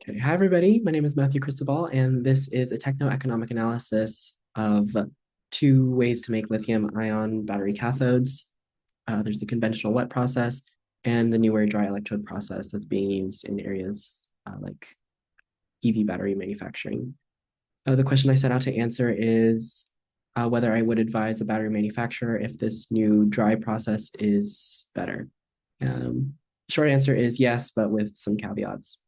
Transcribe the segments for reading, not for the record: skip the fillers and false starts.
Okay. Hi, everybody. My name is Matthew Cristobal, and this is a techno-economic analysis of two ways to make lithium-ion battery cathodes. There's the conventional wet process and the newer dry electrode process that's being used in areas like EV battery manufacturing. The question I set out to answer is whether I would advise a battery manufacturer if this new dry process is better. Short answer is yes, but with some caveats.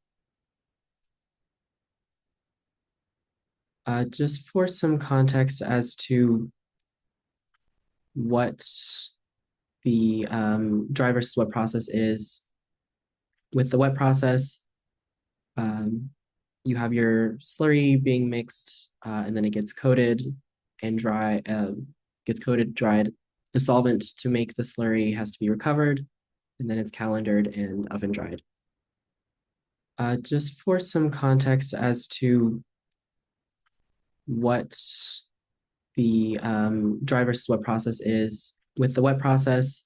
Just for some context as to what the dry versus wet process is. With the wet process, you have your slurry being mixed, and then it gets coated and dried. The solvent to make the slurry has to be recovered, and then it's calendared and oven dried. Just for some context as to what the dry versus wet process is. With the wet process,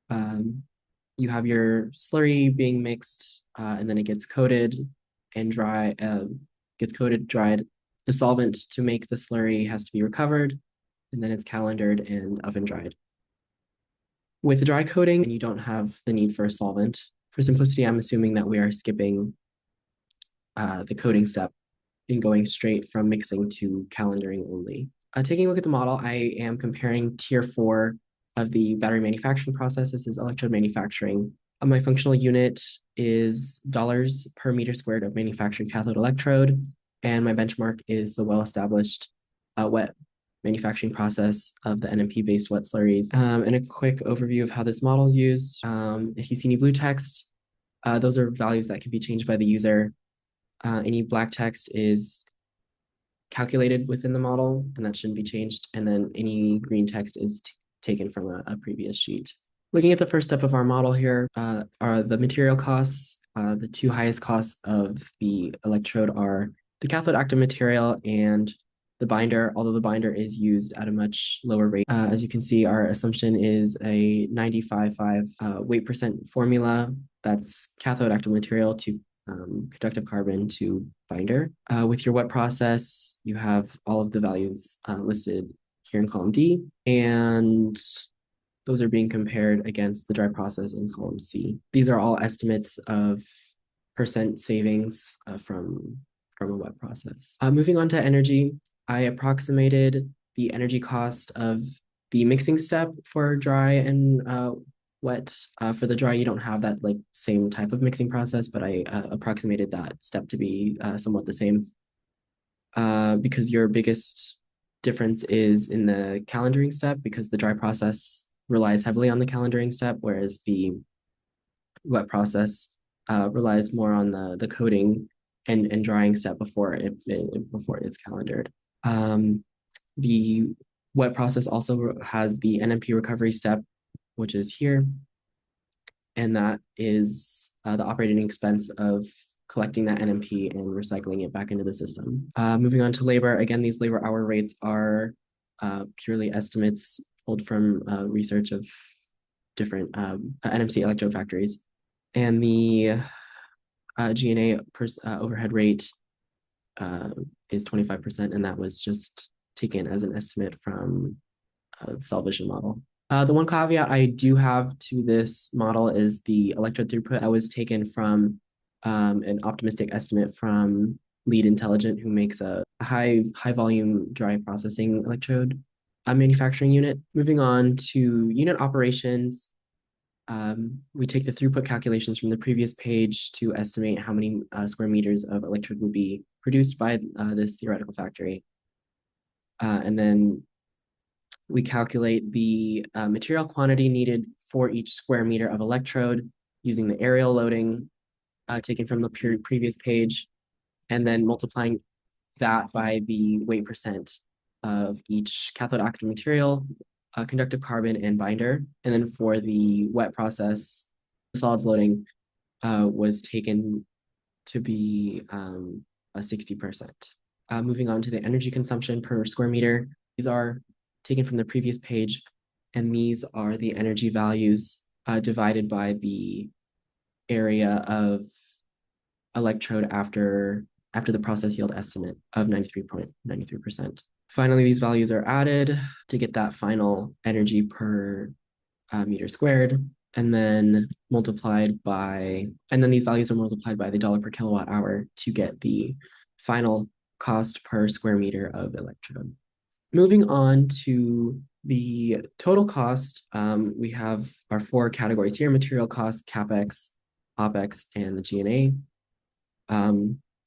you have your slurry being mixed, and then it gets coated and dried. The solvent to make the slurry has to be recovered, and then it's calendared and oven dried. With dry coating, you don't have the need for a solvent. For simplicity, I'm assuming that we are skipping the coating step and going straight from mixing to calendaring only. Taking a look at the model, I am comparing tier 4 of the battery manufacturing process. This is electrode manufacturing. My functional unit is dollars per meter squared of manufactured cathode electrode, and my benchmark is the well-established wet manufacturing process of the NMP-based wet slurries. And a quick overview of how this model is used. If you see any blue text, those are values that can be changed by the user. Any black text is calculated within the model, and that shouldn't be changed. And then any green text is taken from a previous sheet. Looking at the first step of our model here are the material costs. The two highest costs of the electrode are the cathode active material and the binder, although the binder is used at a much lower rate. As you can see, our assumption is a 95.5 weight percent formula. That's cathode active material to conductive carbon to binder. With your wet process, you have all of the values listed here in column D, and those are being compared against the dry process in column C. These are all estimates of percent savings from a wet process. Moving on to energy, I approximated the energy cost of the mixing step for dry and wet. For the dry, you don't have that same type of mixing process, but I approximated that step to be somewhat the same because your biggest difference is in the calendaring step, because the dry process relies heavily on the calendaring step, whereas the wet process relies more on the coating and drying step before it's calendared. The wet process also has the NMP recovery step, which is here, and that is the operating expense of collecting that NMP and recycling it back into the system. Moving on to labor, again, these labor hour rates are purely estimates pulled from research of different NMC electrode factories. And the G&A overhead rate is 25%, and that was just taken as an estimate from the Solvision model. The one caveat I do have to this model is the electrode throughput. I was taken from an optimistic estimate from Lead Intelligent, who makes a high volume dry processing electrode manufacturing unit. Moving on to unit operations, we take the throughput calculations from the previous page to estimate how many square meters of electrode would be produced by this theoretical factory. And then we calculate the material quantity needed for each square meter of electrode using the aerial loading taken from the previous page, and then multiplying that by the weight percent of each cathode active material, conductive carbon, and binder. And then for the wet process, solids loading was taken to be 60%. Moving on to the energy consumption per square meter. These are taken from the previous page, and these are the energy values divided by the area of electrode after the process yield estimate of 93.93%. Finally, these values are added to get that final energy per meter squared, and then these values are multiplied by the dollar per kilowatt hour to get the final cost per square meter of electrode. Moving on to the total cost, we have our four categories here: material cost, CapEx, OpEx, and the G&A.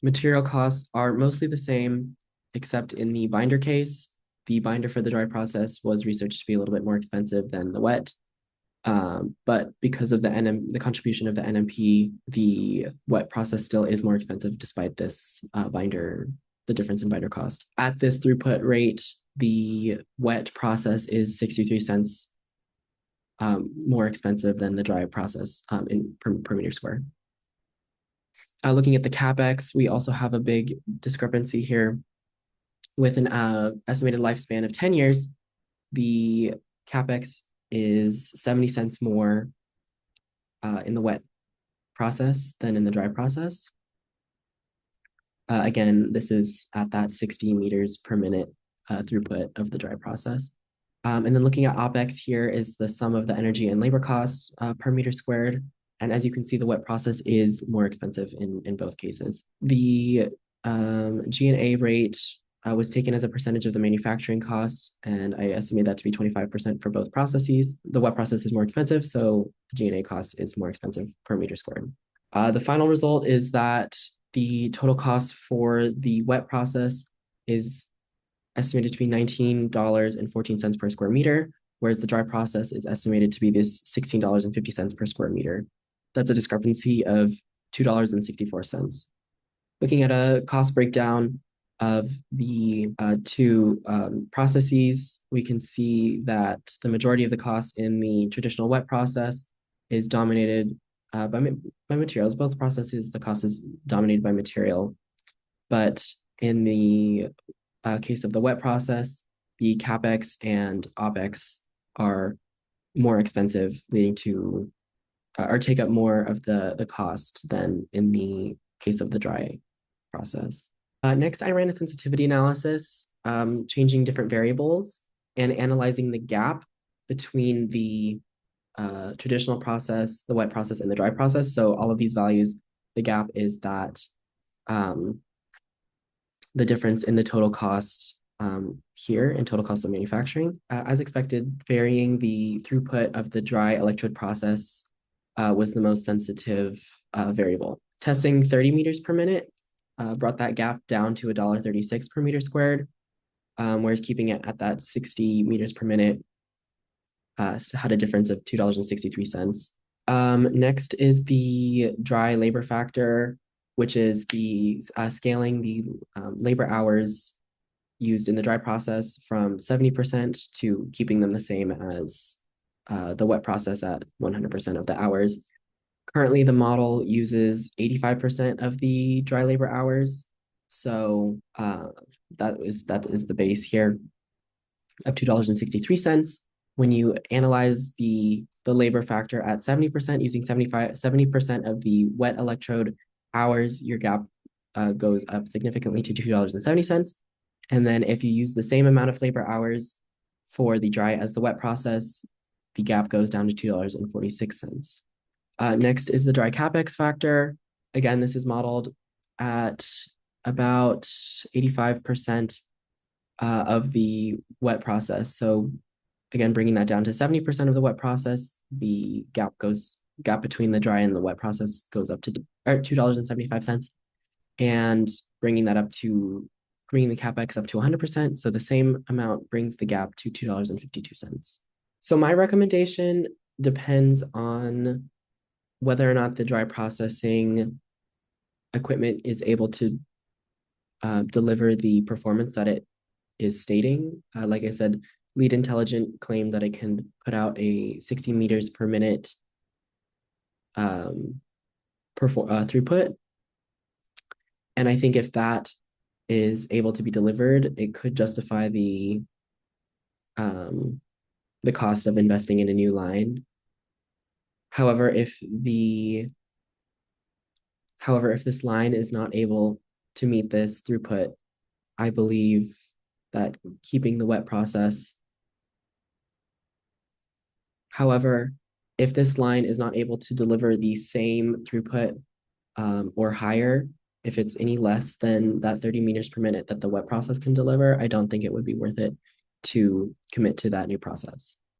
Material costs are mostly the same, except in the binder case. The binder for the dry process was researched to be a little bit more expensive than the wet. But because of the contribution of the NMP, the wet process still is more expensive despite this the difference in binder cost. At this throughput rate, the wet process is 63 cents more expensive than the dry process per meter square. Looking at the CapEx, we also have a big discrepancy here. With an estimated lifespan of 10 years, the CapEx is 70 cents more in the wet process than in the dry process. Again, this is at that 60 meters per minute throughput of the dry process. And then looking at OpEx here is the sum of the energy and labor costs per meter squared. And as you can see, the wet process is more expensive in both cases. The G&A rate was taken as a percentage of the manufacturing cost, and I estimate that to be 25% for both processes. The wet process is more expensive, so the G&A cost is more expensive per meter squared. The final result is that the total cost for the wet process is estimated to be $19.14 per square meter, whereas the dry process is estimated to be this $16.50 per square meter. That's a discrepancy of $2.64. Looking at a cost breakdown of the two processes, we can see that the majority of the cost in the traditional wet process is dominated by materials. Both processes, the cost is dominated by material. But in the case of the wet process, the CapEx and OpEx are more expensive, leading to or take up more of the cost than in the case of the dry process. Next, I ran a sensitivity analysis, changing different variables and analyzing the gap between the traditional process, the wet process, and the dry process. So all of these values, the gap is that the difference in the total cost here in total cost of manufacturing. As expected, varying the throughput of the dry electrode process was the most sensitive variable. Testing 30 meters per minute brought that gap down to $1.36 per meter squared, whereas keeping it at that 60 meters per minute had a difference of $2.63. Next is the dry labor factor, which is the scaling the labor hours used in the dry process from 70% to keeping them the same as the wet process at 100% of the hours. Currently, the model uses 85% of the dry labor hours. So that is the base here of $2.63. When you analyze the labor factor at 70% using 70% of the wet electrode hours, your gap goes up significantly to $2.70. And then if you use the same amount of labor hours for the dry as the wet process, the gap goes down to $2.46. Next is the dry CapEx factor. Again, this is modeled at about 85% of the wet process. So again, bringing that down to 70% of the wet process, the gap between the dry and the wet process goes up to $2.75, and bringing the CapEx up to 100%. So the same amount brings the gap to $2.52. So my recommendation depends on whether or not the dry processing equipment is able to deliver the performance that it is stating. Like I said, Lead Intelligent claimed that it can put out a 60 meters per minute throughput. And I think if that is able to be delivered, it could justify the cost of investing in a new line. However, if the However, if this line is not able to meet this throughput, I believe that keeping the wet process. However, if this line is not able to deliver the same throughput or higher, if it's any less than that 30 meters per minute that the wet process can deliver, I don't think it would be worth it to commit to that new process.